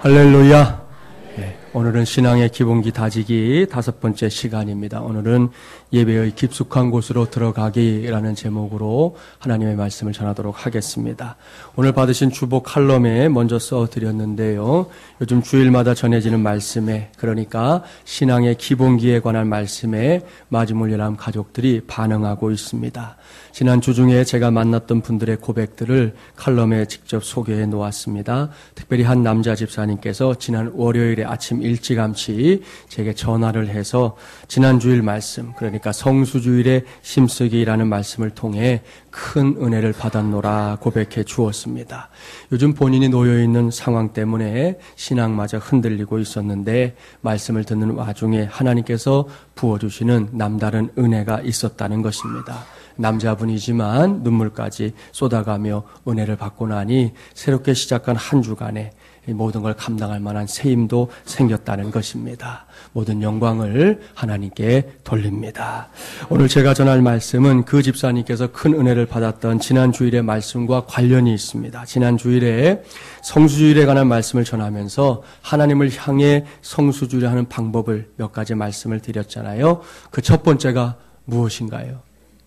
할렐루야. 오늘은 신앙의 기본기 다지기 5번째 시간입니다. 오늘은 예배의 깊숙한 곳으로 들어가기라는 제목으로 하나님의 말씀을 전하도록 하겠습니다. 오늘 받으신 주보 칼럼에 먼저 써드렸는데요. 요즘 주일마다 전해지는 말씀에, 그러니까 신앙의 기본기에 관한 말씀에 마지못이람 가족들이 반응하고 있습니다. 지난 주 중에 제가 만났던 분들의 고백들을 칼럼에 직접 소개해 놓았습니다. 특별히 한 남자 집사님께서 지난 월요일에 아침 일찌감치 제게 전화를 해서 지난 주일 말씀, 그러니까 성수주일의 심쓰기라는 말씀을 통해 큰 은혜를 받았노라 고백해 주었습니다. 요즘 본인이 놓여있는 상황 때문에 신앙마저 흔들리고 있었는데 말씀을 듣는 와중에 하나님께서 부어주시는 남다른 은혜가 있었다는 것입니다. 남자분이지만 눈물까지 쏟아가며 은혜를 받고 나니 새롭게 시작한 한 주간에 모든 걸 감당할 만한 새 힘도 생겼다는 것입니다. 모든 영광을 하나님께 돌립니다. 오늘 제가 전할 말씀은 그 집사님께서 큰 은혜를 받았던 지난 주일의 말씀과 관련이 있습니다. 지난 주일에 성수주일에 관한 말씀을 전하면서 하나님을 향해 성수주일을 하는 방법을 몇 가지 말씀을 드렸잖아요. 그 첫 번째가 무엇인가요?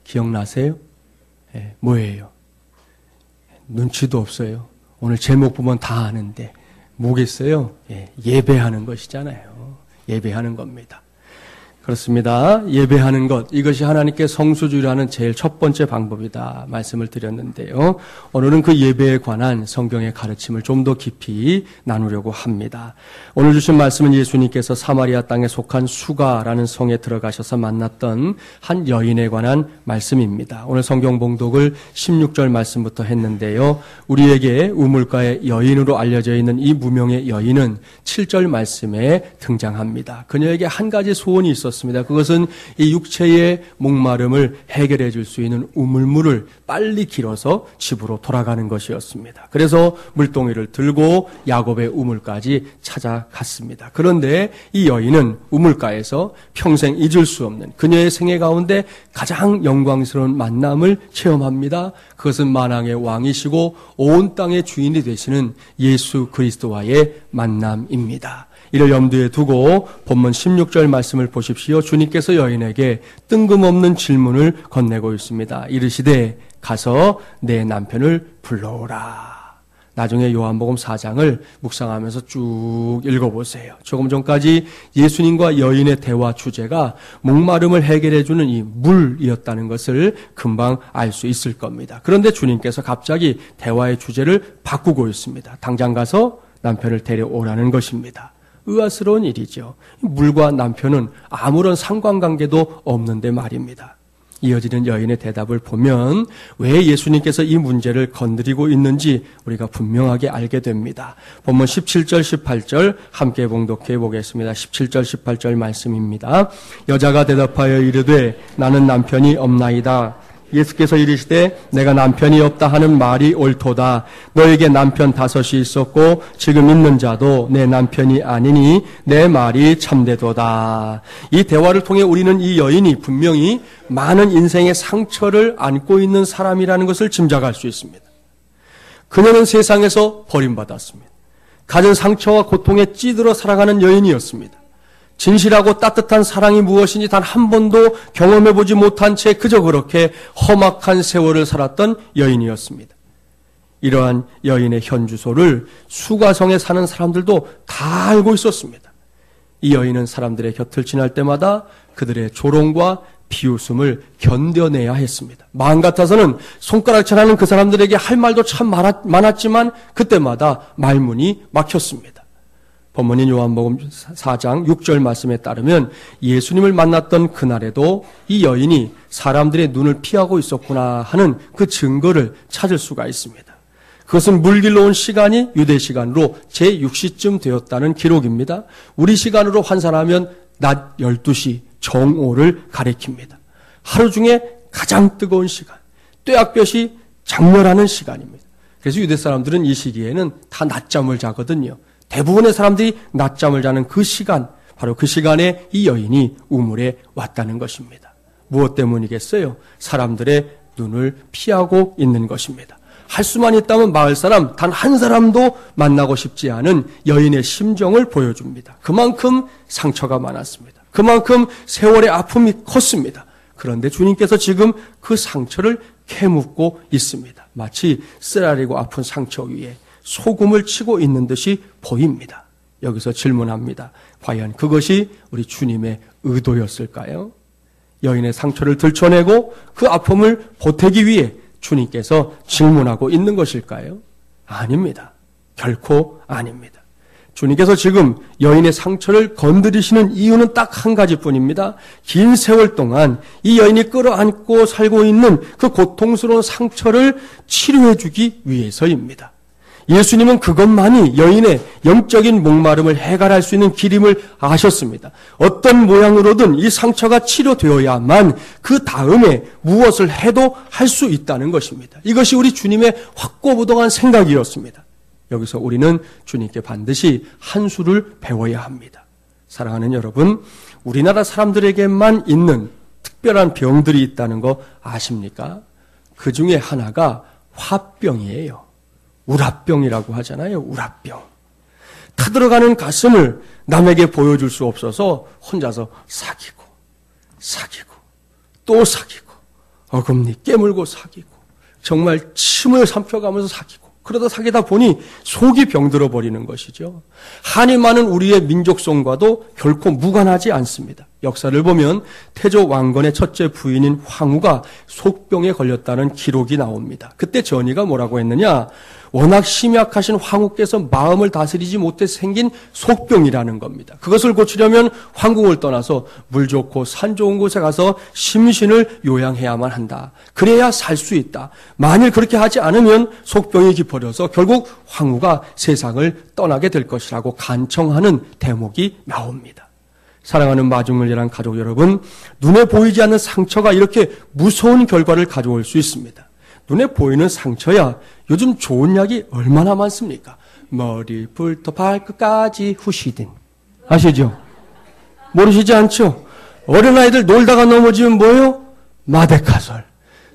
기억나세요? 뭐예요? 눈치도 없어요. 오늘 제목 보면 다 아는데 뭐겠어요? 예배하는 것이잖아요. 예배하는 겁니다. 그렇습니다. 예배하는 것, 이것이 하나님께 성수주의라는 제일 첫 번째 방법이다 말씀을 드렸는데요. 오늘은 그 예배에 관한 성경의 가르침을 좀 더 깊이 나누려고 합니다. 오늘 주신 말씀은 예수님께서 사마리아 땅에 속한 수가라는 성에 들어가셔서 만났던 한 여인에 관한 말씀입니다. 오늘 성경 봉독을 16절 말씀부터 했는데요. 우리에게 우물가의 여인으로 알려져 있는 이 무명의 여인은 7절 말씀에 등장합니다. 그녀에게 한 가지 소원이 있었습니다. 그것은 이 육체의 목마름을 해결해 줄 수 있는 우물물을 빨리 길어서 집으로 돌아가는 것이었습니다. 그래서 물동이를 들고 야곱의 우물까지 찾아갔습니다. 그런데 이 여인은 우물가에서 평생 잊을 수 없는 그녀의 생애 가운데 가장 영광스러운 만남을 체험합니다. 그것은 만왕의 왕이시고 온 땅의 주인이 되시는 예수 그리스도와의 만남입니다. 이를 염두에 두고 본문 16절 말씀을 보십시오. 주님께서 여인에게 뜬금없는 질문을 건네고 있습니다. 이르시되 가서 내 남편을 불러오라. 나중에 요한복음 4장을 묵상하면서 쭉 읽어보세요. 조금 전까지 예수님과 여인의 대화 주제가 목마름을 해결해주는 이 물이었다는 것을 금방 알 수 있을 겁니다. 그런데 주님께서 갑자기 대화의 주제를 바꾸고 있습니다. 당장 가서 남편을 데려오라는 것입니다. 의아스러운 일이죠. 물과 남편은 아무런 상관관계도 없는데 말입니다. 이어지는 여인의 대답을 보면 왜 예수님께서 이 문제를 건드리고 있는지 우리가 분명하게 알게 됩니다. 본문 17절, 18절 함께 봉독해 보겠습니다. 17절, 18절 말씀입니다. 여자가 대답하여 이르되 나는 남편이 없나이다. 예수께서 이르시되 내가 남편이 없다 하는 말이 옳도다. 너에게 남편 5이 있었고 지금 있는 자도 내 남편이 아니니 내 말이 참되도다. 이 대화를 통해 우리는 이 여인이 분명히 많은 인생의 상처를 안고 있는 사람이라는 것을 짐작할 수 있습니다. 그녀는 세상에서 버림받았습니다. 가진 상처와 고통에 찌들어 살아가는 여인이었습니다. 진실하고 따뜻한 사랑이 무엇인지 단 한 번도 경험해보지 못한 채 그저 그렇게 험악한 세월을 살았던 여인이었습니다. 이러한 여인의 현주소를 수가성에 사는 사람들도 다 알고 있었습니다. 이 여인은 사람들의 곁을 지날 때마다 그들의 조롱과 비웃음을 견뎌내야 했습니다. 마음 같아서는 손가락질하는 그 사람들에게 할 말도 참 많았지만 그때마다 말문이 막혔습니다. 본문인 요한복음 4장 6절 말씀에 따르면 예수님을 만났던 그날에도 이 여인이 사람들의 눈을 피하고 있었구나 하는 그 증거를 찾을 수가 있습니다. 그것은 물길로 온 시간이 유대 시간으로 제6시쯤 되었다는 기록입니다. 우리 시간으로 환산하면 낮 12시 정오를 가리킵니다. 하루 중에 가장 뜨거운 시간, 뙤약볕이 장렬하는 시간입니다. 그래서 유대 사람들은 이 시기에는 다 낮잠을 자거든요. 대부분의 사람들이 낮잠을 자는 그 시간, 바로 그 시간에 이 여인이 우물에 왔다는 것입니다. 무엇 때문이겠어요? 사람들의 눈을 피하고 있는 것입니다. 할 수만 있다면 마을 사람 단 한 사람도 만나고 싶지 않은 여인의 심정을 보여줍니다. 그만큼 상처가 많았습니다. 그만큼 세월의 아픔이 컸습니다. 그런데 주님께서 지금 그 상처를 캐묻고 있습니다. 마치 쓰라리고 아픈 상처 위에 소금을 치고 있는 듯이 보입니다. 여기서 질문합니다. 과연 그것이 우리 주님의 의도였을까요? 여인의 상처를 들춰내고 그 아픔을 보태기 위해 주님께서 질문하고 있는 것일까요? 아닙니다. 결코 아닙니다. 주님께서 지금 여인의 상처를 건드리시는 이유는 딱 한 가지뿐입니다. 긴 세월 동안 이 여인이 끌어안고 살고 있는 그 고통스러운 상처를 치료해 주기 위해서입니다. 예수님은 그것만이 여인의 영적인 목마름을 해결할 수 있는 길임을 아셨습니다. 어떤 모양으로든 이 상처가 치료되어야만 그 다음에 무엇을 해도 할 수 있다는 것입니다. 이것이 우리 주님의 확고부동한 생각이었습니다. 여기서 우리는 주님께 반드시 한 수를 배워야 합니다. 사랑하는 여러분, 우리나라 사람들에게만 있는 특별한 병들이 있다는 거 아십니까? 그 중에 하나가 화병이에요. 우라병이라고 하잖아요. 우라병. 타들어가는 가슴을 남에게 보여줄 수 없어서 혼자서 사귀고 또 사귀고 어금니 깨물고 사귀고 정말 침을 삼켜가면서 사귀고 그러다 사귀다 보니 속이 병들어 버리는 것이죠. 한이 많은 우리의 민족성과도 결코 무관하지 않습니다. 역사를 보면 태조 왕건의 첫째 부인인 황후가 속병에 걸렸다는 기록이 나옵니다. 그때 전이가 뭐라고 했느냐? 워낙 심약하신 황후께서 마음을 다스리지 못해 생긴 속병이라는 겁니다. 그것을 고치려면 황궁을 떠나서 물 좋고 산 좋은 곳에 가서 심신을 요양해야만 한다. 그래야 살 수 있다. 만일 그렇게 하지 않으면 속병이 깊어져서 결국 황후가 세상을 떠나게 될 것이라고 간청하는 대목이 나옵니다. 사랑하는 마중물이란 가족 여러분, 눈에 보이지 않는 상처가 이렇게 무서운 결과를 가져올 수 있습니다. 눈에 보이는 상처야 요즘 좋은 약이 얼마나 많습니까? 머리부터 발끝까지 후시딘. 아시죠? 모르시지 않죠? 어린아이들 놀다가 넘어지면 뭐예요? 마데카솔.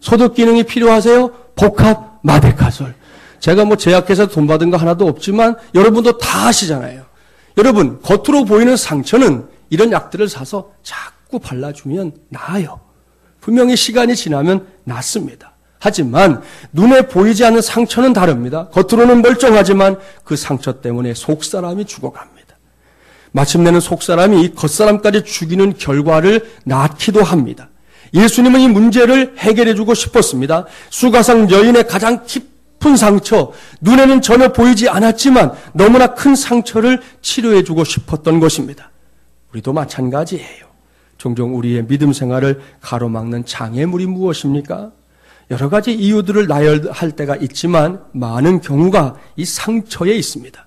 소독 기능이 필요하세요? 복합 마데카솔. 제가 제약회사 돈 받은 거 하나도 없지만 여러분도 다 아시잖아요. 여러분, 겉으로 보이는 상처는 이런 약들을 사서 자꾸 발라주면 나아요. 분명히 시간이 지나면 낫습니다. 하지만 눈에 보이지 않는 상처는 다릅니다. 겉으로는 멀쩡하지만 그 상처 때문에 속사람이 죽어갑니다. 마침내는 속사람이 이 겉사람까지 죽이는 결과를 낳기도 합니다. 예수님은 이 문제를 해결해주고 싶었습니다. 수가상 여인의 가장 깊은 상처, 눈에는 전혀 보이지 않았지만 너무나 큰 상처를 치료해주고 싶었던 것입니다. 우리도 마찬가지예요. 종종 우리의 믿음 생활을 가로막는 장애물이 무엇입니까? 여러 가지 이유들을 나열할 때가 있지만 많은 경우가 이 상처에 있습니다.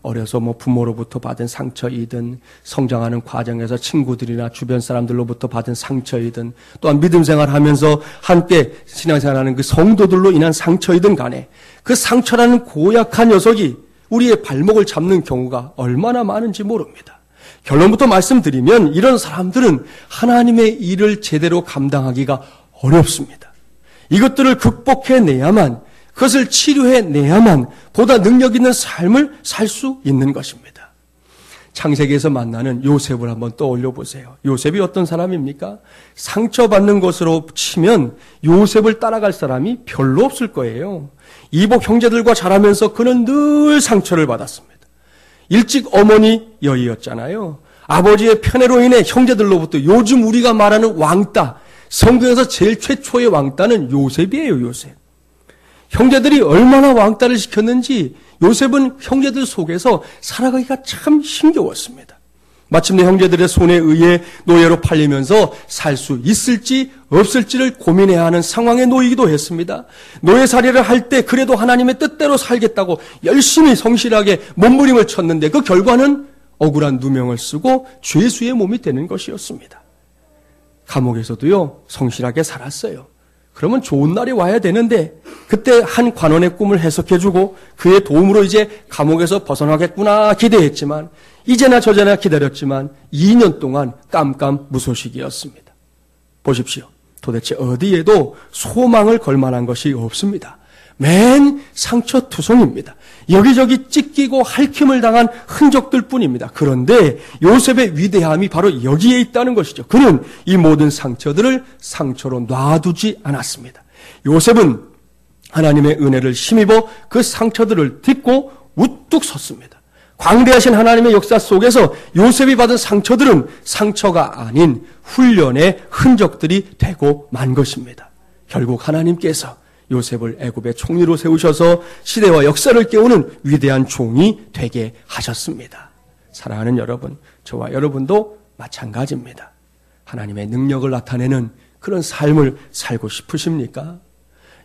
어려서 부모로부터 받은 상처이든 성장하는 과정에서 친구들이나 주변 사람들로부터 받은 상처이든 또한 믿음 생활하면서 함께 신앙생활하는 그 성도들로 인한 상처이든 간에 그 상처라는 고약한 녀석이 우리의 발목을 잡는 경우가 얼마나 많은지 모릅니다. 결론부터 말씀드리면 이런 사람들은 하나님의 일을 제대로 감당하기가 어렵습니다. 이것들을 극복해내야만, 그것을 치료해내야만 보다 능력 있는 삶을 살 수 있는 것입니다. 창세기에서 만나는 요셉을 한번 떠올려 보세요. 요셉이 어떤 사람입니까? 상처받는 것으로 치면 요셉을 따라갈 사람이 별로 없을 거예요. 이복 형제들과 자라면서 그는 늘 상처를 받았습니다. 일찍 어머니 여의였잖아요. 아버지의 편애로 인해 형제들로부터 요즘 우리가 말하는 왕따, 성경에서 제일 최초의 왕따는 요셉이에요. 요셉. 형제들이 얼마나 왕따를 시켰는지 요셉은 형제들 속에서 살아가기가 참 힘겨웠습니다. 마침내 형제들의 손에 의해 노예로 팔리면서 살 수 있을지 없을지를 고민해야 하는 상황에 놓이기도 했습니다. 노예살이를 할 때 그래도 하나님의 뜻대로 살겠다고 열심히 성실하게 몸부림을 쳤는데 그 결과는 억울한 누명을 쓰고 죄수의 몸이 되는 것이었습니다. 감옥에서도요, 성실하게 살았어요. 그러면 좋은 날이 와야 되는데 그때 한 관원의 꿈을 해석해주고 그의 도움으로 이제 감옥에서 벗어나겠구나 기대했지만 이제나 저제나 기다렸지만 2년 동안 깜깜무소식이었습니다. 보십시오. 도대체 어디에도 소망을 걸 만한 것이 없습니다. 맨 상처투성입니다. 여기저기 찢기고 핥힘을 당한 흔적들 뿐입니다. 그런데 요셉의 위대함이 바로 여기에 있다는 것이죠. 그는 이 모든 상처들을 상처로 놔두지 않았습니다. 요셉은 하나님의 은혜를 힘입어 그 상처들을 딛고 우뚝 섰습니다. 광대하신 하나님의 역사 속에서 요셉이 받은 상처들은 상처가 아닌 훈련의 흔적들이 되고 만 것입니다. 결국 하나님께서 요셉을 애굽의 총리로 세우셔서 시대와 역사를 깨우는 위대한 종이 되게 하셨습니다. 사랑하는 여러분, 저와 여러분도 마찬가지입니다. 하나님의 능력을 나타내는 그런 삶을 살고 싶으십니까?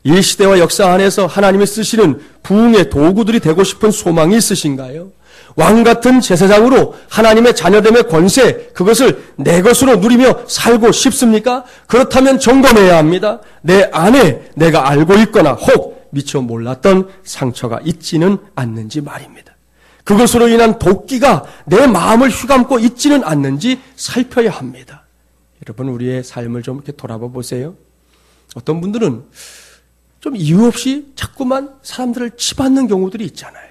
이 시대와 역사 안에서 하나님이 쓰시는 부흥의 도구들이 되고 싶은 소망이 있으신가요? 왕같은 제사장으로 하나님의 자녀됨의 권세, 그것을 내 것으로 누리며 살고 싶습니까? 그렇다면 점검해야 합니다. 내 안에 내가 알고 있거나 혹 미처 몰랐던 상처가 있지는 않는지 말입니다. 그것으로 인한 도끼가 내 마음을 휘감고 있지는 않는지 살펴야 합니다. 여러분, 우리의 삶을 좀 이렇게 돌아봐 보세요. 어떤 분들은 좀 이유 없이 자꾸만 사람들을 치받는 경우들이 있잖아요.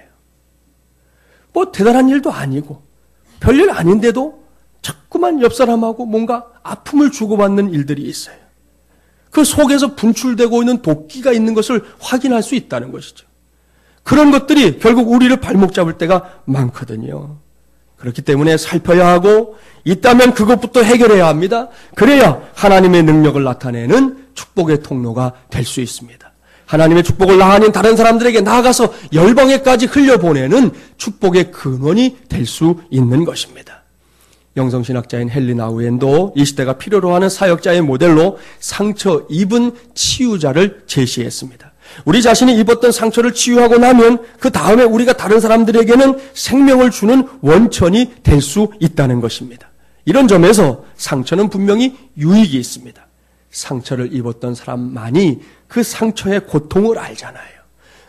뭐 대단한 일도 아니고 별일 아닌데도 자꾸만 옆 사람하고 뭔가 아픔을 주고받는 일들이 있어요. 그 속에서 분출되고 있는 도끼가 있는 것을 확인할 수 있다는 것이죠. 그런 것들이 결국 우리를 발목 잡을 때가 많거든요. 그렇기 때문에 살펴야 하고 있다면 그것부터 해결해야 합니다. 그래야 하나님의 능력을 나타내는 축복의 통로가 될 수 있습니다. 하나님의 축복을 나 아닌 다른 사람들에게 나아가서 열방에까지 흘려보내는 축복의 근원이 될 수 있는 것입니다. 영성신학자인 헨리 나우엔도 이 시대가 필요로 하는 사역자의 모델로 상처 입은 치유자를 제시했습니다. 우리 자신이 입었던 상처를 치유하고 나면 그 다음에 우리가 다른 사람들에게는 생명을 주는 원천이 될 수 있다는 것입니다. 이런 점에서 상처는 분명히 유익이 있습니다. 상처를 입었던 사람만이 그 상처의 고통을 알잖아요.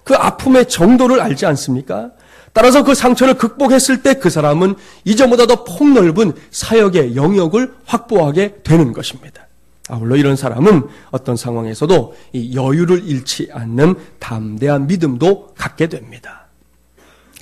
그 아픔의 정도를 알지 않습니까? 따라서 그 상처를 극복했을 때 그 사람은 이전보다 더 폭넓은 사역의 영역을 확보하게 되는 것입니다. 아울러 이런 사람은 어떤 상황에서도 이 여유를 잃지 않는 담대한 믿음도 갖게 됩니다.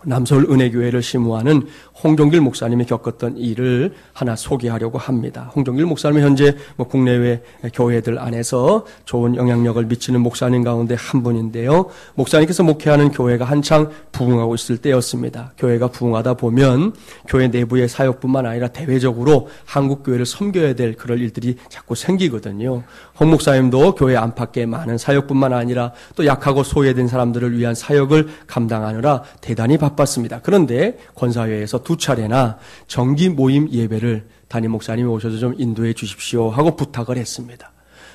남서울 은혜교회를 심우하는 홍종길 목사님이 겪었던 일을 하나 소개하려고 합니다. 홍종길 목사님은 현재 국내외 교회들 안에서 좋은 영향력을 미치는 목사님 가운데 한 분인데요. 목사님께서 목회하는 교회가 한창 부흥하고 있을 때였습니다. 교회가 부흥하다 보면 교회 내부의 사역뿐만 아니라 대외적으로 한국 교회를 섬겨야 될 그런 일들이 자꾸 생기거든요. 홍 목사님도 교회 안팎의 많은 사역뿐만 아니라 또 약하고 소외된 사람들을 위한 사역을 감당하느라 대단히 바빴습니다. 그런데 권사회에서 2차례나 정기 모임 예배를 담임 목사님이 오셔서 좀 인도해 주십시오 하고 부탁을 했습니다.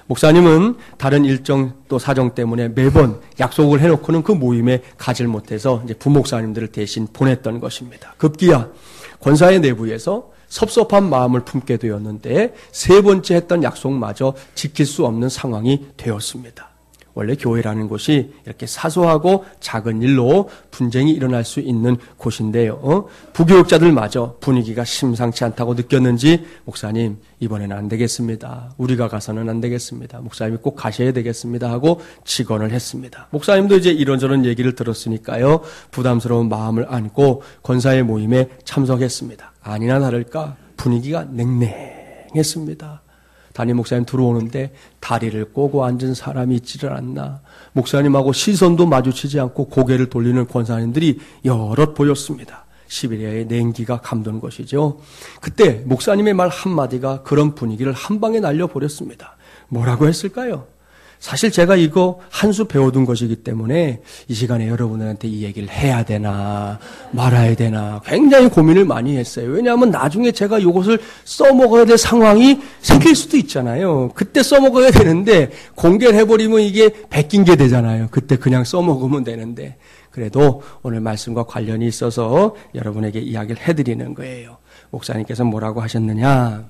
목사님은 다른 일정 또 사정 때문에 매번 약속을 해놓고는 그 모임에 가질 못해서 이제 부목사님들을 대신 보냈던 것입니다. 급기야 권사회 내부에서 섭섭한 마음을 품게 되었는데 3번째 했던 약속마저 지킬 수 없는 상황이 되었습니다. 원래 교회라는 곳이 이렇게 사소하고 작은 일로 분쟁이 일어날 수 있는 곳인데요. 부교육자들마저 분위기가 심상치 않다고 느꼈는지 목사님 이번에는 안 되겠습니다. 우리가 가서는 안 되겠습니다. 목사님이 꼭 가셔야 되겠습니다 하고 직언을 했습니다. 목사님도 이제 이런저런 얘기를 들었으니까요. 부담스러운 마음을 안고 권사의 모임에 참석했습니다. 아니나 다를까 분위기가 냉랭했습니다. 담임 목사님 들어오는데 다리를 꼬고 앉은 사람이 있지를 않나. 목사님하고 시선도 마주치지 않고 고개를 돌리는 권사님들이 여럿 보였습니다. 시베리아의 냉기가 감도는 것이죠. 그때 목사님의 말 한마디가 그런 분위기를 한 방에 날려버렸습니다. 뭐라고 했을까요? 사실 제가 이거 한 수 배워둔 것이기 때문에 이 시간에 여러분들한테 이 얘기를 해야 되나 말아야 되나 굉장히 고민을 많이 했어요. 왜냐하면 나중에 제가 이것을 써먹어야 될 상황이 생길 수도 있잖아요. 그때 써먹어야 되는데 공개를 해버리면 이게 베낀 게 되잖아요. 그때 그냥 써먹으면 되는데 그래도 오늘 말씀과 관련이 있어서 여러분에게 이야기를 해드리는 거예요. 목사님께서 뭐라고 하셨느냐?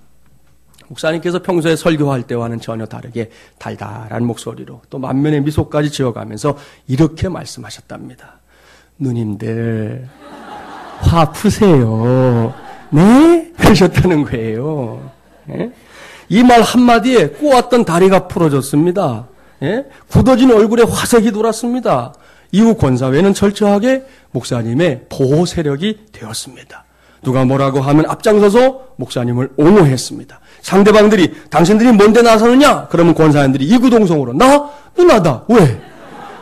목사님께서 평소에 설교할 때와는 전혀 다르게 달달한 목소리로 또 만면의 미소까지 지어가면서 이렇게 말씀하셨답니다. 누님들 화 푸세요. 네? 하셨다는 거예요. 네? 이 말 한마디에 꼬았던 다리가 풀어졌습니다. 굳어진 얼굴에 화색이 돌았습니다. 이후 권사회는 철저하게 목사님의 보호 세력이 되었습니다. 누가 뭐라고 하면 앞장서서 목사님을 옹호했습니다. 상대방들이 당신들이 뭔데 나서느냐? 그러면 권사님들이 이구동성으로 나? 누나다. 왜?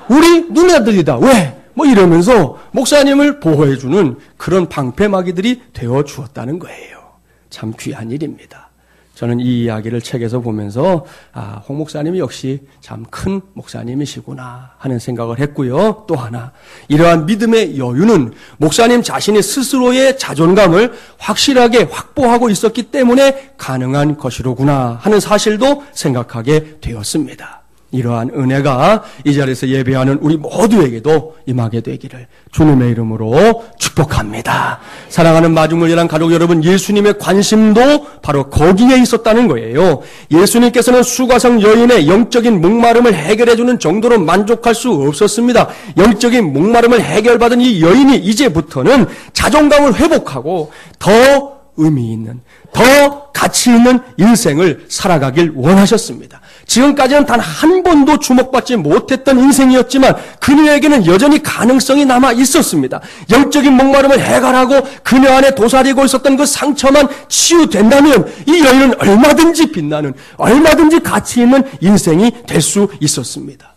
우리 누나들이다. 왜? 뭐 이러면서 목사님을 보호해주는 그런 방패막이들이 되어 주었다는 거예요. 참 귀한 일입니다. 저는 이 이야기를 책에서 보면서 홍 목사님이 역시 참 큰 목사님이시구나 하는 생각을 했고요. 또 하나, 이러한 믿음의 여유는 목사님 자신이 스스로의 자존감을 확실하게 확보하고 있었기 때문에 가능한 것이로구나 하는 사실도 생각하게 되었습니다. 이러한 은혜가 이 자리에서 예배하는 우리 모두에게도 임하게 되기를 주님의 이름으로 축복합니다. 사랑하는 마중물이란 가족 여러분, 예수님의 관심도 바로 거기에 있었다는 거예요. 예수님께서는 수가성 여인의 영적인 목마름을 해결해주는 정도로 만족할 수 없었습니다. 영적인 목마름을 해결받은 이 여인이 이제부터는 자존감을 회복하고 더 의미 있는, 더 가치 있는 인생을 살아가길 원하셨습니다. 지금까지는 단 한 번도 주목받지 못했던 인생이었지만 그녀에게는 여전히 가능성이 남아 있었습니다. 영적인 목마름을 해결하고 그녀 안에 도사리고 있었던 그 상처만 치유된다면 이 여인은 얼마든지 빛나는, 얼마든지 가치 있는 인생이 될 수 있었습니다.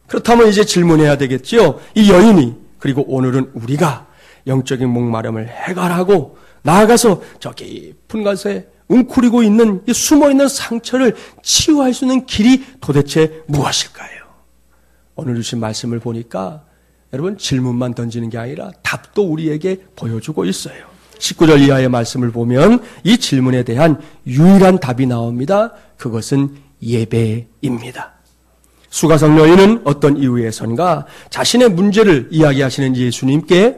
그렇다면 이제 질문해야 되겠지요. 이 여인이, 그리고 오늘은 우리가 영적인 목마름을 해결하고 나아가서 저 깊은 곳에 웅크리고 있는, 숨어있는 상처를 치유할 수 있는 길이 도대체 무엇일까요? 오늘 주신 말씀을 보니까 여러분 질문만 던지는 게 아니라 답도 우리에게 보여주고 있어요. 19절 이하의 말씀을 보면 이 질문에 대한 유일한 답이 나옵니다. 그것은 예배입니다. 수가성 여인은 어떤 이유에선가 자신의 문제를 이야기하시는 예수님께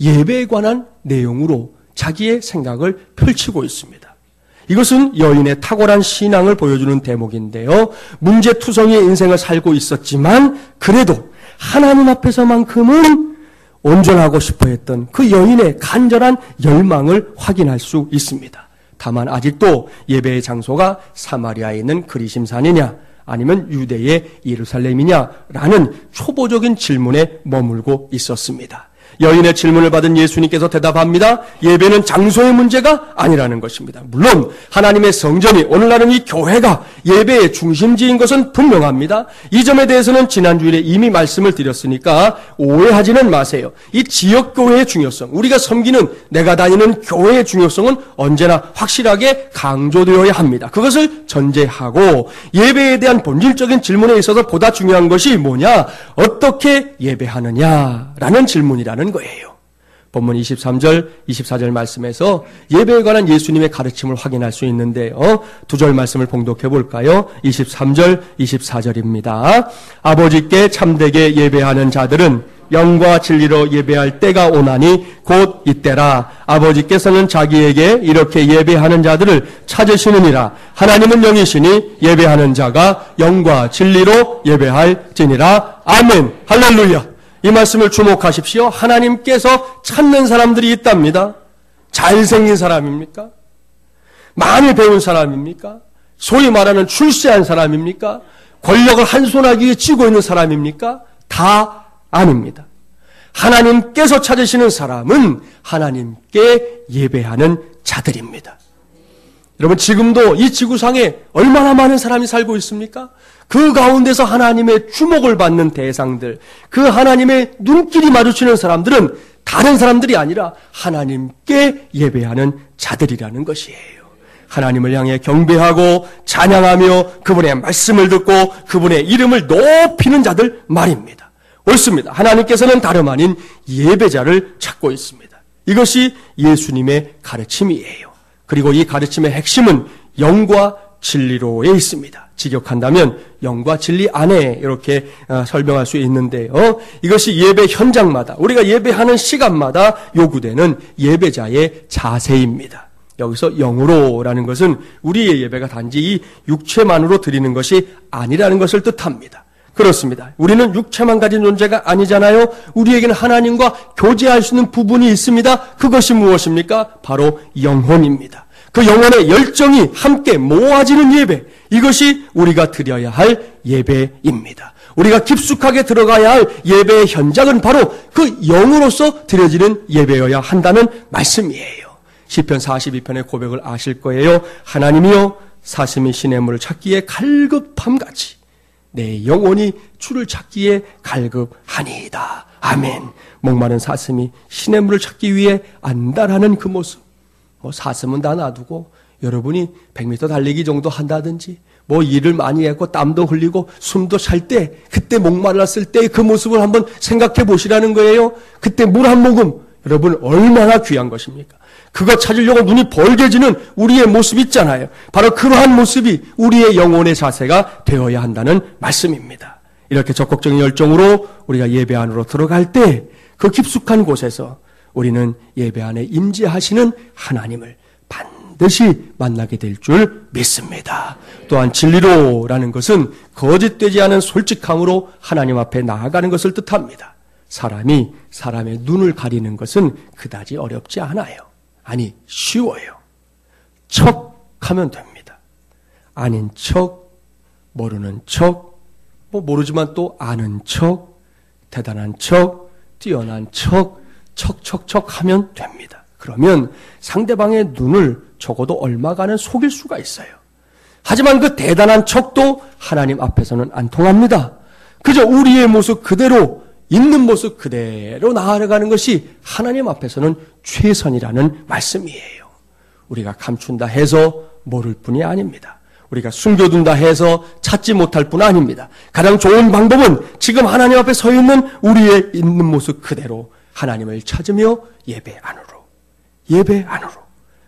예배에 관한 내용으로 자기의 생각을 펼치고 있습니다. 이것은 여인의 탁월한 신앙을 보여주는 대목인데요. 문제투성이의 인생을 살고 있었지만 그래도 하나님 앞에서만큼은 온전하고 싶어 했던 그 여인의 간절한 열망을 확인할 수 있습니다. 다만 아직도 예배의 장소가 사마리아에 있는 그리심산이냐 아니면 유대의 예루살렘이냐라는 초보적인 질문에 머물고 있었습니다. 여인의 질문을 받은 예수님께서 대답합니다. 예배는 장소의 문제가 아니라는 것입니다. 물론 하나님의 성전이, 오늘날은 이 교회가 예배의 중심지인 것은 분명합니다. 이 점에 대해서는 지난 주일에 이미 말씀을 드렸으니까 오해하지는 마세요. 이 지역교회의 중요성, 우리가 섬기는, 내가 다니는 교회의 중요성은 언제나 확실하게 강조되어야 합니다. 그것을 전제하고 예배에 대한 본질적인 질문에 있어서 보다 중요한 것이 뭐냐? 어떻게 예배하느냐라는 질문이라는 거예요. 본문 23절, 24절 말씀에서 예배에 관한 예수님의 가르침을 확인할 수 있는데요. 두 절 말씀을 봉독해 볼까요? 23절, 24절입니다. 아버지께 참되게 예배하는 자들은 영과 진리로 예배할 때가 오나니 곧 이때라. 아버지께서는 자기에게 이렇게 예배하는 자들을 찾으시느니라. 하나님은 영이시니 예배하는 자가 영과 진리로 예배할지니라. 아멘. 할렐루야. 이 말씀을 주목하십시오. 하나님께서 찾는 사람들이 있답니다. 잘생긴 사람입니까? 많이 배운 사람입니까? 소위 말하는 출세한 사람입니까? 권력을 한 손아귀에 쥐고 있는 사람입니까? 다 아닙니다. 하나님께서 찾으시는 사람은 하나님께 예배하는 자들입니다. 여러분, 지금도 이 지구상에 얼마나 많은 사람이 살고 있습니까? 그 가운데서 하나님의 주목을 받는 대상들, 그 하나님의 눈길이 마주치는 사람들은 다른 사람들이 아니라 하나님께 예배하는 자들이라는 것이에요. 하나님을 향해 경배하고 찬양하며 그분의 말씀을 듣고 그분의 이름을 높이는 자들 말입니다. 옳습니다. 하나님께서는 다름 아닌 예배자를 찾고 있습니다. 이것이 예수님의 가르침이에요. 그리고 이 가르침의 핵심은 영과 진리로에 있습니다. 직역한다면 영과 진리 안에 이렇게 설명할 수 있는데요. 이것이 예배 현장마다, 우리가 예배하는 시간마다 요구되는 예배자의 자세입니다. 여기서 영으로라는 것은 우리의 예배가 단지 이 육체만으로 드리는 것이 아니라는 것을 뜻합니다. 그렇습니다. 우리는 육체만 가진 존재가 아니잖아요. 우리에게는 하나님과 교제할 수 있는 부분이 있습니다. 그것이 무엇입니까? 바로 영혼입니다. 그 영혼의 열정이 함께 모아지는 예배, 이것이 우리가 드려야 할 예배입니다. 우리가 깊숙하게 들어가야 할 예배의 현장은 바로 그 영으로서 드려지는 예배여야 한다는 말씀이에요. 시편 42편의 고백을 아실 거예요. 하나님이여 사슴이 시냇물을 찾기에 갈급함같이 내 영혼이 주를 찾기에 갈급하니이다. 아멘. 목마른 사슴이 시냇물을 찾기 위해 안달하는 그 모습. 사슴은 다 놔두고 여러분이 100m 달리기 정도 한다든지 일을 많이 했고 땀도 흘리고 숨도 찰 때 그때 목말랐을 때 그 모습을 한번 생각해 보시라는 거예요. 그때 물 한 모금 여러분 얼마나 귀한 것입니까? 그거 찾으려고 눈이 벌게지는 우리의 모습 있잖아요. 바로 그러한 모습이 우리의 영혼의 자세가 되어야 한다는 말씀입니다. 이렇게 적극적인 열정으로 우리가 예배 안으로 들어갈 때 그 깊숙한 곳에서 우리는 예배 안에 임재하시는 하나님을 반드시 만나게 될 줄 믿습니다. 또한 진리로라는 것은 거짓되지 않은 솔직함으로 하나님 앞에 나아가는 것을 뜻합니다. 사람이 사람의 눈을 가리는 것은 그다지 어렵지 않아요. 아니, 쉬워요. 척하면 됩니다. 아닌 척, 모르는 척, 모르지만 또 아는 척, 대단한 척, 뛰어난 척, 척 하면 됩니다. 그러면 상대방의 눈을 적어도 얼마간은 속일 수가 있어요. 하지만 그 대단한 척도 하나님 앞에서는 안 통합니다. 그저 우리의 모습 그대로, 있는 모습 그대로 나아가는 것이 하나님 앞에서는 최선이라는 말씀이에요. 우리가 감춘다 해서 모를 뿐이 아닙니다. 우리가 숨겨둔다 해서 찾지 못할 뿐 아닙니다. 가장 좋은 방법은 지금 하나님 앞에 서 있는 우리의 있는 모습 그대로 하나님을 찾으며 예배 안으로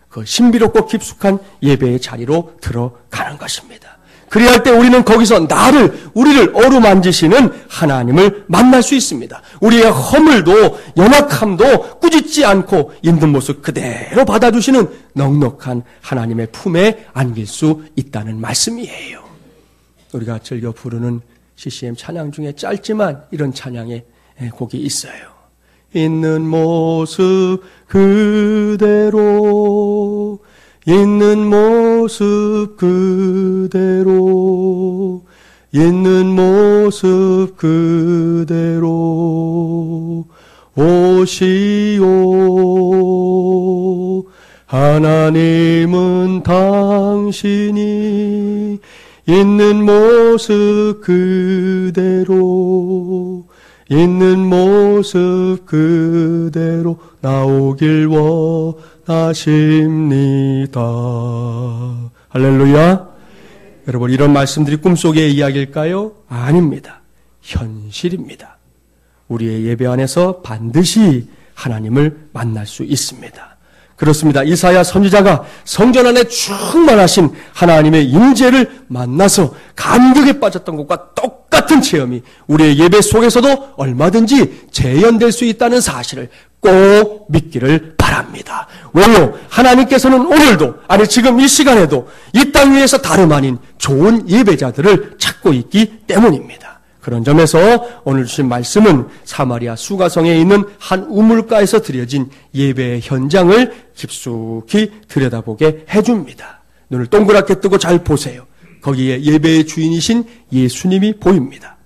그 신비롭고 깊숙한 예배의 자리로 들어가는 것입니다. 그래야 할 때 우리는 거기서 우리를 어루만지시는 하나님을 만날 수 있습니다. 우리의 허물도 연약함도 꾸짖지 않고 있는 모습 그대로 받아주시는 넉넉한 하나님의 품에 안길 수 있다는 말씀이에요. 우리가 즐겨 부르는 CCM 찬양 중에 짧지만 이런 찬양의 곡이 있어요. 있는 모습 그대로 있는 모습 그대로 있는 모습 그대로 오시오 하나님은 당신이 있는 모습 그대로 있는 모습 그대로 나오길 원하십니다. 할렐루야. 여러분, 이런 말씀들이 꿈속의 이야기일까요? 아닙니다. 현실입니다. 우리의 예배 안에서 반드시 하나님을 만날 수 있습니다. 그렇습니다. 이사야 선지자가 성전 안에 충만하신 하나님의 임재를 만나서 감격에 빠졌던 것과 똑같은 체험이 우리의 예배 속에서도 얼마든지 재현될 수 있다는 사실을 꼭 믿기를 바랍니다. 왜요? 하나님께서는 오늘도, 아니 지금 이 시간에도 이 땅 위에서 다름 아닌 좋은 예배자들을 찾고 있기 때문입니다. 그런 점에서 오늘 주신 말씀은 사마리아 수가성에 있는 한 우물가에서 드려진 예배의 현장을 깊숙이 들여다보게 해줍니다. 눈을 동그랗게 뜨고 잘 보세요. 거기에 예배의 주인이신 예수님이 보입니다.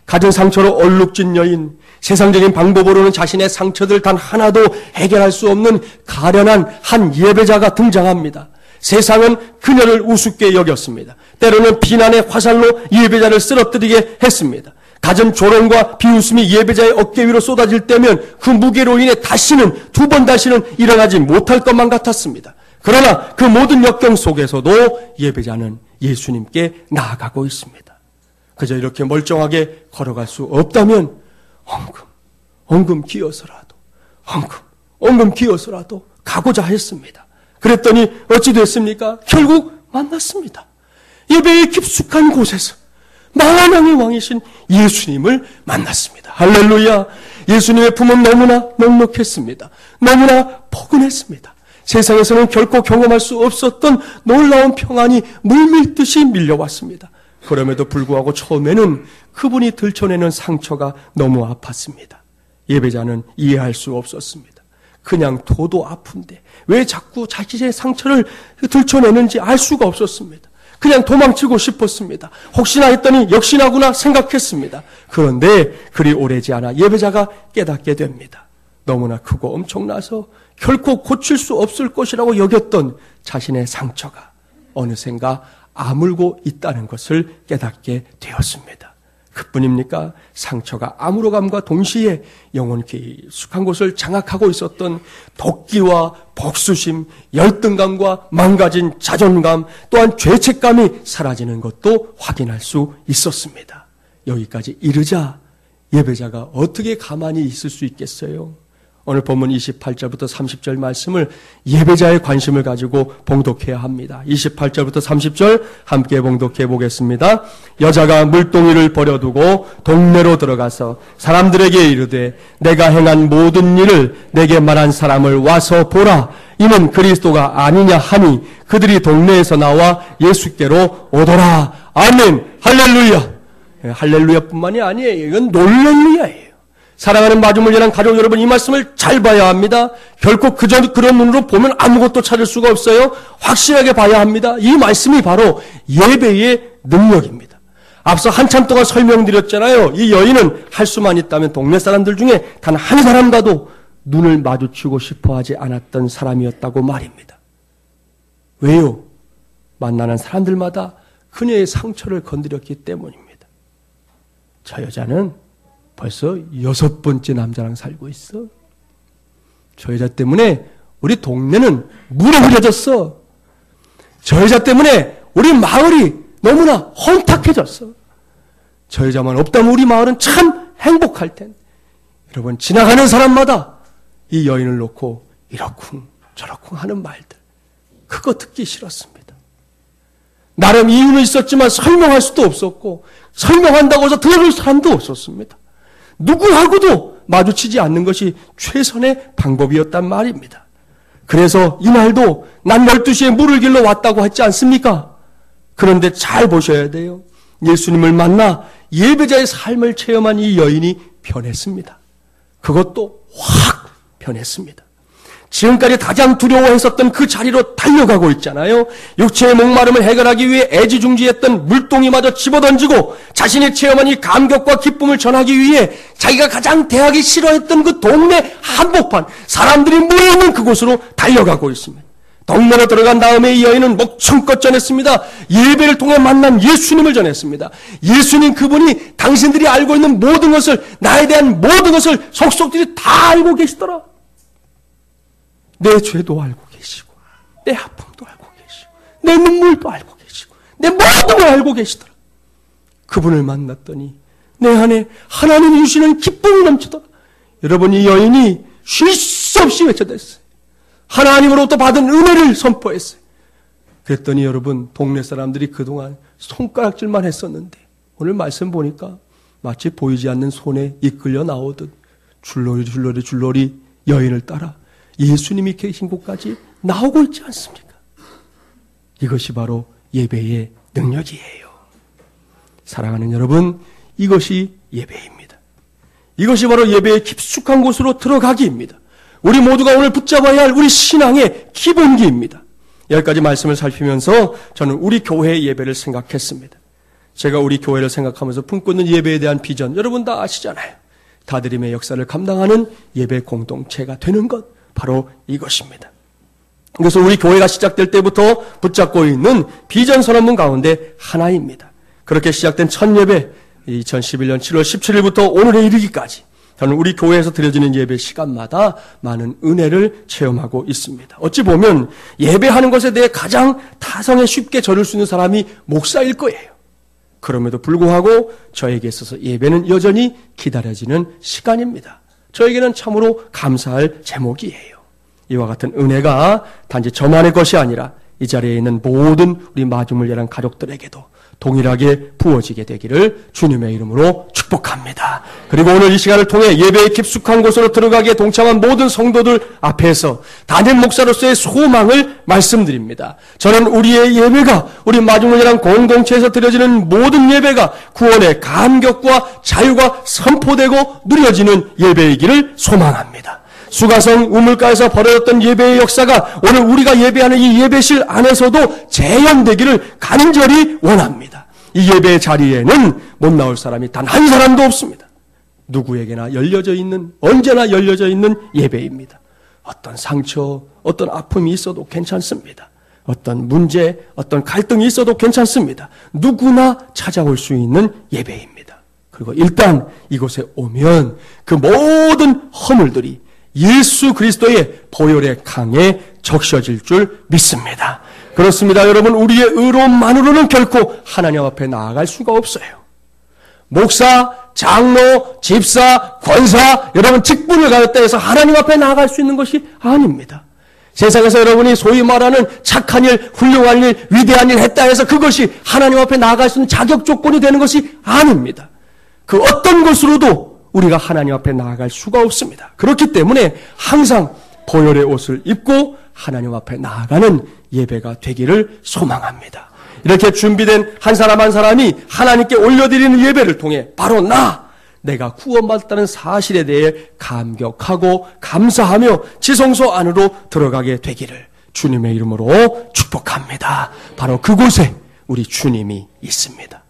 가진 상처로 얼룩진 여인, 세상적인 방법으로는 자신의 상처들 단 하나도 해결할 수 없는 가련한 한 예배자가 등장합니다. 세상은 그녀를 우습게 여겼습니다. 때로는 비난의 화살로 예배자를 쓰러뜨리게 했습니다. 갖은 조롱과 비웃음이 예배자의 어깨 위로 쏟아질 때면 그 무게로 인해 두 번 다시는 일어나지 못할 것만 같았습니다. 그러나 그 모든 역경 속에서도 예배자는 예수님께 나아가고 있습니다. 그저 이렇게 멀쩡하게 걸어갈 수 없다면 엉금 기어서라도 가고자 했습니다. 그랬더니 어찌 됐습니까? 결국 만났습니다. 예배의 깊숙한 곳에서 만왕의 왕이신 예수님을 만났습니다. 할렐루야. 예수님의 품은 너무나 넉넉했습니다. 너무나 포근했습니다. 세상에서는 결코 경험할 수 없었던 놀라운 평안이 물밀듯이 밀려왔습니다. 그럼에도 불구하고 처음에는 그분이 들춰내는 상처가 너무 아팠습니다. 예배자는 이해할 수 없었습니다. 그냥 둬도 아픈데 왜 자꾸 자신의 상처를 들춰내는지 알 수가 없었습니다. 그냥 도망치고 싶었습니다. 혹시나 했더니 역시나구나 생각했습니다. 그런데 그리 오래지 않아 예배자가 깨닫게 됩니다. 너무나 크고 엄청나서 결코 고칠 수 없을 것이라고 여겼던 자신의 상처가 어느샌가 아물고 있다는 것을 깨닫게 되었습니다. 그뿐입니까? 상처가 아물어감과 동시에 영혼 깊숙한 곳을 장악하고 있었던 도끼와 복수심, 열등감과 망가진 자존감, 또한 죄책감이 사라지는 것도 확인할 수 있었습니다. 여기까지 이르자 예배자가 어떻게 가만히 있을 수 있겠어요? 오늘 본문 28절부터 30절 말씀을 예배자의 관심을 가지고 봉독해야 합니다. 28절부터 30절 함께 봉독해 보겠습니다. 여자가 물동이를 버려두고 동네로 들어가서 사람들에게 이르되 내가 행한 모든 일을 내게 말한 사람을 와서 보라. 이는 그리스도가 아니냐 하니 그들이 동네에서 나와 예수께로 오더라. 아멘. 할렐루야. 할렐루야뿐만이 아니에요. 이건 놀랄루야예요. 사랑하는 마중물리란 가족 여러분, 이 말씀을 잘 봐야 합니다. 결코 그런 눈으로 보면 아무것도 찾을 수가 없어요. 확실하게 봐야 합니다. 이 말씀이 바로 예배의 능력입니다. 앞서 한참 동안 설명드렸잖아요. 이 여인은 할 수만 있다면 동네 사람들 중에 단 한 사람과도 눈을 마주치고 싶어 하지 않았던 사람이었다고 말입니다. 왜요? 만나는 사람들마다 그녀의 상처를 건드렸기 때문입니다. 저 여자는 벌써 6번째 남자랑 살고 있어. 저 여자 때문에 우리 동네는 물에 흐려졌어. 저 여자 때문에 우리 마을이 너무나 혼탁해졌어. 저 여자만 없다면 우리 마을은 참 행복할 텐데. 여러분, 지나가는 사람마다 이 여인을 놓고 이러쿵 저러쿵 하는 말들, 그거 듣기 싫었습니다. 나름 이유는 있었지만 설명할 수도 없었고 설명한다고 해서 들을 사람도 없었습니다. 누구하고도 마주치지 않는 것이 최선의 방법이었단 말입니다. 그래서 이날도 난 12시에 물을 길러 왔다고 했지 않습니까? 그런데 잘 보셔야 돼요. 예수님을 만나 예배자의 삶을 체험한 이 여인이 변했습니다. 그것도 확 변했습니다. 지금까지 가장 두려워했었던 그 자리로 달려가고 있잖아요. 육체의 목마름을 해결하기 위해 애지중지했던 물동이마저 집어던지고 자신이 체험한 이 감격과 기쁨을 전하기 위해 자기가 가장 대하기 싫어했던 그 동네 한복판, 사람들이 모여있는 그곳으로 달려가고 있습니다. 동네로 들어간 다음에 이 여인은 목청껏 전했습니다. 예배를 통해 만난 예수님을 전했습니다. 예수님, 그분이 당신들이 알고 있는 모든 것을, 나에 대한 모든 것을 속속들이 다 알고 계시더라. 내 죄도 알고 계시고 내 아픔도 알고 계시고 내 눈물도 알고 계시고 내 모든 걸 알고 계시더라. 그분을 만났더니 내 안에 하나님이 주시는 기쁨이 넘치더라. 여러분, 이 여인이 쉴 수 없이 외쳐댔어요. 하나님으로부터 받은 은혜를 선포했어요. 그랬더니 여러분, 동네 사람들이 그동안 손가락질만 했었는데 오늘 말씀 보니까 마치 보이지 않는 손에 이끌려 나오듯 줄로리 여인을 따라 예수님이 계신 곳까지 나오고 있지 않습니까? 이것이 바로 예배의 능력이에요. 사랑하는 여러분, 이것이 예배입니다. 이것이 바로 예배의 깊숙한 곳으로 들어가기입니다. 우리 모두가 오늘 붙잡아야 할 우리 신앙의 기본기입니다. 여기까지 말씀을 살피면서 저는 우리 교회의 예배를 생각했습니다. 제가 우리 교회를 생각하면서 품고 있는 예배에 대한 비전, 여러분 다 아시잖아요. 다드림의 역사를 감당하는 예배 공동체가 되는 것, 바로 이것입니다. 그래서 우리 교회가 시작될 때부터 붙잡고 있는 비전 선언문 가운데 하나입니다. 그렇게 시작된 첫 예배, 2011년 7월 17일부터 오늘에 이르기까지 저는 우리 교회에서 드려지는 예배 시간마다 많은 은혜를 체험하고 있습니다. 어찌 보면 예배하는 것에 대해 가장 타성에 쉽게 절을 수 있는 사람이 목사일 거예요. 그럼에도 불구하고 저에게 있어서 예배는 여전히 기다려지는 시간입니다. 저에게는 참으로 감사할 제목이에요. 이와 같은 은혜가 단지 저만의 것이 아니라 이 자리에 있는 모든 우리 마중물예란 가족들에게도 동일하게 부어지게 되기를 주님의 이름으로 축복합니다. 그리고 오늘 이 시간을 통해 예배의 깊숙한 곳으로 들어가기에 동참한 모든 성도들 앞에서 담임 목사로서의 소망을 말씀드립니다. 저는 우리의 예배가, 우리 마중물예란 공동체에서 드려지는 모든 예배가 구원의 감격과 자유가 선포되고 누려지는 예배이기를 소망합니다. 수가성 우물가에서 벌어졌던 예배의 역사가 오늘 우리가 예배하는 이 예배실 안에서도 재현되기를 간절히 원합니다. 이 예배의 자리에는 못 나올 사람이 단 한 사람도 없습니다. 누구에게나 열려져 있는, 언제나 열려져 있는 예배입니다. 어떤 상처, 어떤 아픔이 있어도 괜찮습니다. 어떤 문제, 어떤 갈등이 있어도 괜찮습니다. 누구나 찾아올 수 있는 예배입니다. 그리고 일단 이곳에 오면 그 모든 허물들이 예수 그리스도의 보혈의 강에 적셔질 줄 믿습니다. 그렇습니다. 여러분, 우리의 의로움만으로는 결코 하나님 앞에 나아갈 수가 없어요. 목사, 장로, 집사, 권사, 여러분 직분을 가졌다 해서 하나님 앞에 나아갈 수 있는 것이 아닙니다. 세상에서 여러분이 소위 말하는 착한 일, 훌륭한 일, 위대한 일 했다 해서 그것이 하나님 앞에 나아갈 수 있는 자격 조건이 되는 것이 아닙니다. 그 어떤 것으로도 우리가 하나님 앞에 나아갈 수가 없습니다. 그렇기 때문에 항상 보혈의 옷을 입고 하나님 앞에 나아가는 예배가 되기를 소망합니다. 이렇게 준비된 한 사람 한 사람이 하나님께 올려드리는 예배를 통해 바로 내가 구원받았다는 사실에 대해 감격하고 감사하며 지성소 안으로 들어가게 되기를 주님의 이름으로 축복합니다. 바로 그곳에 우리 주님이 있습니다.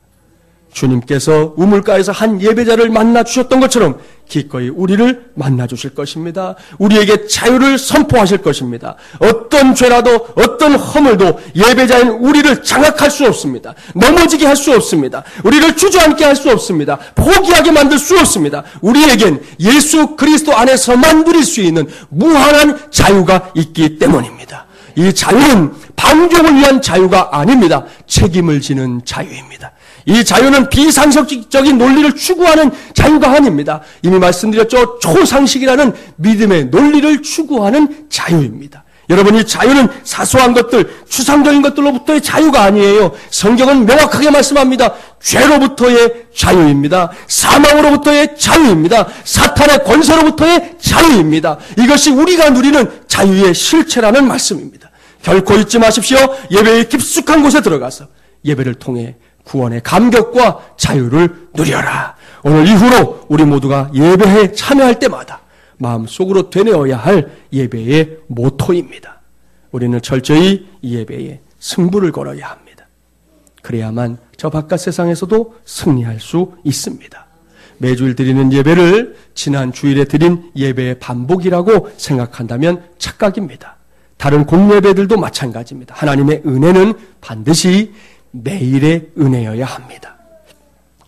주님께서 우물가에서 한 예배자를 만나 주셨던 것처럼 기꺼이 우리를 만나 주실 것입니다. 우리에게 자유를 선포하실 것입니다. 어떤 죄라도 어떤 허물도 예배자인 우리를 장악할 수 없습니다. 넘어지게 할 수 없습니다. 우리를 주저앉게 할 수 없습니다. 포기하게 만들 수 없습니다. 우리에겐 예수 그리스도 안에서만 누릴 수 있는 무한한 자유가 있기 때문입니다. 이 자유는 방종을 위한 자유가 아닙니다. 책임을 지는 자유입니다. 이 자유는 비상식적인 논리를 추구하는 자유가 아닙니다. 이미 말씀드렸죠. 초상식이라는 믿음의 논리를 추구하는 자유입니다. 여러분, 이 자유는 사소한 것들, 추상적인 것들로부터의 자유가 아니에요. 성경은 명확하게 말씀합니다. 죄로부터의 자유입니다. 사망으로부터의 자유입니다. 사탄의 권세로부터의 자유입니다. 이것이 우리가 누리는 자유의 실체라는 말씀입니다. 결코 잊지 마십시오. 예배의 깊숙한 곳에 들어가서 예배를 통해 구원의 감격과 자유를 누려라. 오늘 이후로 우리 모두가 예배에 참여할 때마다 마음속으로 되뇌어야 할 예배의 모토입니다. 우리는 철저히 이 예배에 승부를 걸어야 합니다. 그래야만 저 바깥 세상에서도 승리할 수 있습니다. 매주일 드리는 예배를 지난 주일에 드린 예배의 반복이라고 생각한다면 착각입니다. 다른 공예배들도 마찬가지입니다. 하나님의 은혜는 반드시 매일의 은혜여야 합니다.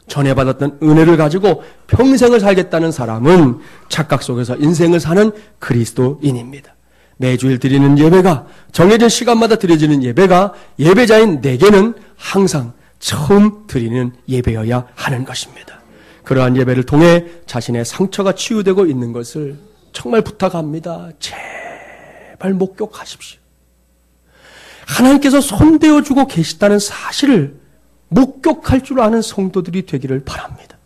전에 받았던 은혜를 가지고 평생을 살겠다는 사람은 착각 속에서 인생을 사는 그리스도인입니다. 매주일 드리는 예배가, 정해진 시간마다 드려지는 예배가 예배자인 내게는 항상 처음 드리는 예배여야 하는 것입니다. 그러한 예배를 통해 자신의 상처가 치유되고 있는 것을 정말 부탁합니다. 제발 목격하십시오. 하나님께서 손대어주고 계시다는 사실을 목격할 줄 아는 성도들이 되기를 바랍니다.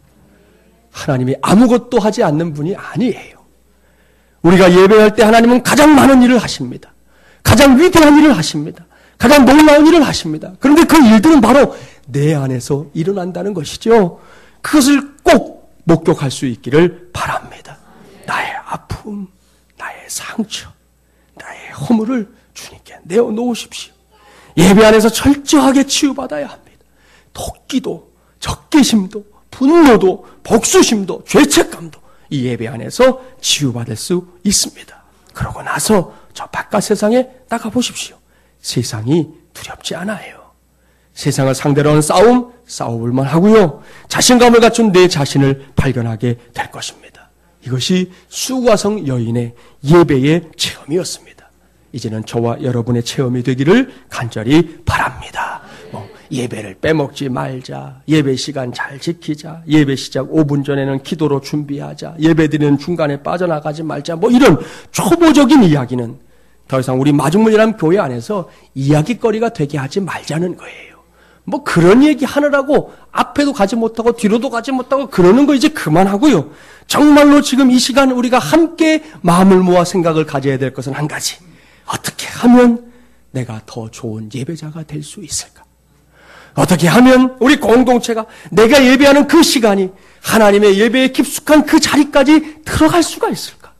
하나님이 아무것도 하지 않는 분이 아니에요. 우리가 예배할 때 하나님은 가장 많은 일을 하십니다. 가장 위대한 일을 하십니다. 가장 놀라운 일을 하십니다. 그런데 그 일들은 바로 내 안에서 일어난다는 것이죠. 그것을 꼭 목격할 수 있기를 바랍니다. 나의 아픔, 나의 상처, 나의 허물을 주님께 내어놓으십시오. 예배 안에서 철저하게 치유받아야 합니다. 토끼도, 적개심도, 분노도, 복수심도, 죄책감도 이 예배 안에서 치유받을 수 있습니다. 그러고 나서 저 바깥 세상에 나가보십시오. 세상이 두렵지 않아요. 세상을 상대로 하는 싸움, 싸워볼만 하고요. 자신감을 갖춘 내 자신을 발견하게 될 것입니다. 이것이 수가성 여인의 예배의 체험이었습니다. 이제는 저와 여러분의 체험이 되기를 간절히 바랍니다. 예배를 빼먹지 말자, 예배 시간 잘 지키자, 예배 시작 5분 전에는 기도로 준비하자, 예배 드리는 중간에 빠져나가지 말자, 이런 초보적인 이야기는 더 이상 우리 마중물이라는 교회 안에서 이야기거리가 되게 하지 말자는 거예요. 그런 얘기 하느라고 앞에도 가지 못하고 뒤로도 가지 못하고 그러는 거 이제 그만하고요. 정말로 지금 이 시간 우리가 함께 마음을 모아 생각을 가져야 될 것은 한 가지. 어떻게 하면 내가 더 좋은 예배자가 될 수 있을까? 어떻게 하면 우리 공동체가 내가 예배하는 그 시간이 하나님의 예배에 깊숙한 그 자리까지 들어갈 수가 있을까?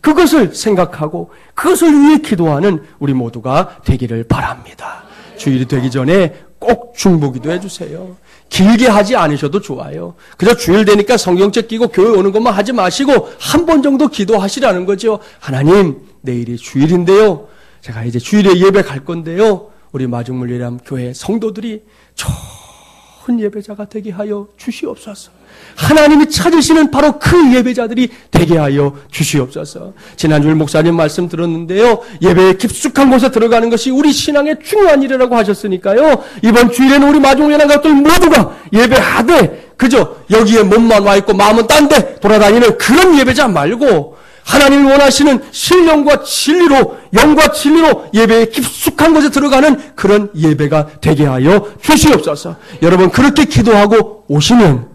그것을 생각하고 그것을 위해 기도하는 우리 모두가 되기를 바랍니다. 주일이 되기 전에 꼭 중보기도 해주세요. 길게 하지 않으셔도 좋아요. 그저 주일 되니까 성경책 끼고 교회 오는 것만 하지 마시고 한 번 정도 기도하시라는 거죠. 하나님, 내일이 주일인데요. 제가 이제 주일에 예배 갈 건데요. 우리 마중물 예람 교회 성도들이 좋은 예배자가 되게 하여 주시옵소서. 하나님이 찾으시는 바로 그 예배자들이 되게 하여 주시옵소서. 지난주일 목사님 말씀 들었는데요. 예배의 깊숙한 곳에 들어가는 것이 우리 신앙의 중요한 일이라고 하셨으니까요. 이번 주일에는 우리 마중예랑 가족들 모두가 예배하되 그저 여기에 몸만 와 있고 마음은 딴 데 돌아다니는 그런 예배자 말고 하나님이 원하시는 신령과 진리로, 영과 진리로 예배의 깊숙한 곳에 들어가는 그런 예배가 되게 하여 주시옵소서. 여러분 그렇게 기도하고 오시면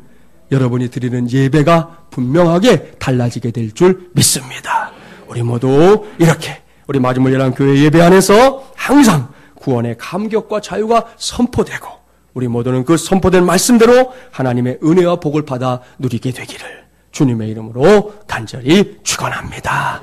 여러분이 드리는 예배가 분명하게 달라지게 될 줄 믿습니다. 우리 모두 이렇게 우리 마지막 예랑 교회 예배 안에서 항상 구원의 감격과 자유가 선포되고 우리 모두는 그 선포된 말씀대로 하나님의 은혜와 복을 받아 누리게 되기를 주님의 이름으로 간절히 축원합니다.